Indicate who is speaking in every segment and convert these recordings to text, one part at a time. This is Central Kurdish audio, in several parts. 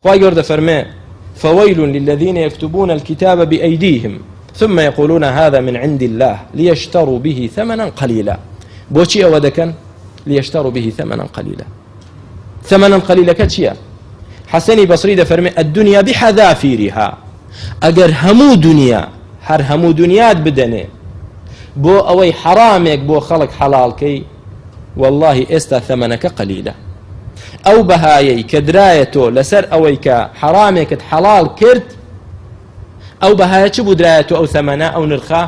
Speaker 1: خوا گەورە دەفەرمێ فويل للذين يكتبون الكتاب بأيديهم ثم يقولون هذا من عند الله ليشتروا به ثمنا قليلا. بۆچی ئەوە دەکەن؟ ليشتروا به ثمنا قليلا. ثمنا قليلا كتشيا حسني بصري دەفەرمێ الدنيا بحذافيرها. ئەگەر هەموو دنیا هەر هەموو دنیات بدەنێ بۆ ئەوەی حرامێک بۆ خەڵک حەڵاڵکەی والله ئێستا ثەمەنەکە قەلیلە. ئەو بەهایەی کە درایەتۆ لەسەر ئەوەی کە حرامێکت حەڵاڵ کرد ئەو بەهایە چ بوو درایەتۆ ئەو ثەمەنە ئەو نرخە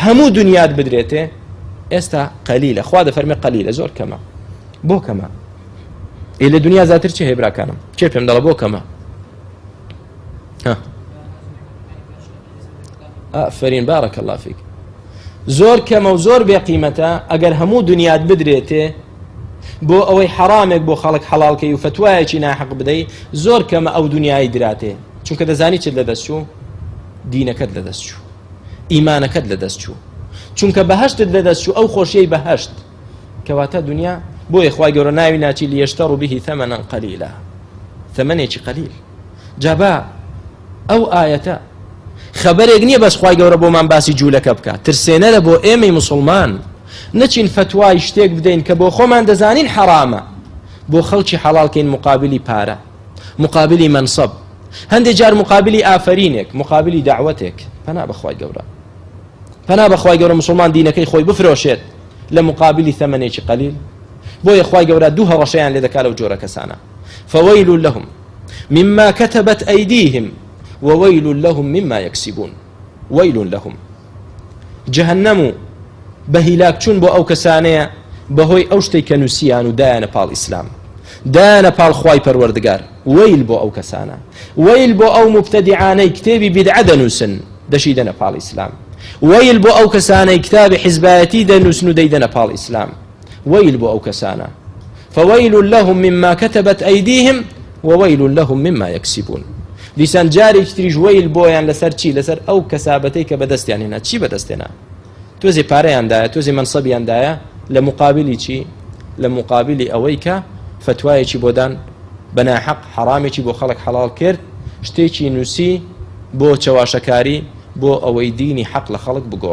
Speaker 1: هەموو دنیات بدرێتێ ئێستا قەلیلە. خوا دەفەرمێ قەلیلە زۆر کەمە. بۆ کەمە؟ لە دنیا زیاتر چی هەیە براکانم؟ کێ پێم دەڵێ بۆ کەمە؟ ئافرین بارەکە الله فیک. زۆر کەمە و زۆر بێقیمەتە ئەگەر هەموو دنیات بدرێتێ بۆ ئەوەی حرامێک بۆ خەڵک حەڵاڵکەی و فتوایەکی ناحق بدەی زۆر کەمە ئەو دنیای دراتێ. چونکە دەزانی چت لەدەست چوو؟ دینەکەت لەدەست چوو، ئیمانەکەت لەدەست چوو، چونکە بەهەشتت لەدەست چوو، ئەو خۆشیەی بەهەشت کەواتە دنیا بۆیە خوای گەورە ناوی ناچی لیەشتەڕوا به ثەمەنەن قەلیلا، ثەمەنێکی قەلیل. جابا ئەو ئایەتە خەبەرێک نییە بەس خوای گەورە بۆمان باسی جوولەکە بکات، ترسێنەرە بۆ ئێمەی مسلمان نەچین فتوای شتێک بدەین کە بۆ خۆمان دەزانین حرامە بۆ خەڵکی حەڵاڵکەین مقابلی پارە، مقابلی منسەب، هەندێک جار مقابلی ئافرینێک، مقابلی دعوەتێک. پەنا بەخوای گەورە، پەنا بەخوای گەورە مسلمان دینەکەی خۆی بفرۆشێت لە مقابلی ثەمەنێکی قەلیل. بۆیە خوای گەورە دوو هەڕەشەیان لێ دەکات لەو جۆرە کەسانە. فويل لهم مما كتبت أيديهم وويل لهم مما يكسبون. ويل لهم جهنم بهلاك چون بۆ ئەو کەسانەیە بەهۆی ئەو شتەی کە نووسیان و دایانە پاڵ ئیسلام، دایانە پاڵ خوای پەروەردگار. ویل بۆ ئەو کەسانە، ویل بۆ ئەو مبتەدیعانەی کتێبی بیدعە دەنووسن دەشی دەنە پاڵ ئیسلام، ویل بۆ ئەو کەسانەی کتابی حیزبایەتی دەنووسن و دەیدەنە پاڵ ئیسلام. ویل بۆ ئەو کەسانە. فويل لهم مما كتبت أيديهم وويل لهم مما يكسبون. دیسان جارێکی تریش ویل بۆیان لەسەر چی؟ لەسەر ئەو کەسابەتەی کە بەدەستیان هێنا. چی بەدەستێنا؟ تۆزی پارەیاندایە، تۆزی منسەبیاندایە لە مقابلی چی؟ لە مقابلی ئەوەی کە فتوایەکی بۆدان بەناحەق حرامێکی بۆ خەڵک حەڵاڵ کرد، شتێکی نووسی بۆ چەواشەکاری، بۆ ئەوەی دینی حەق لە خەڵک بگۆڕێ.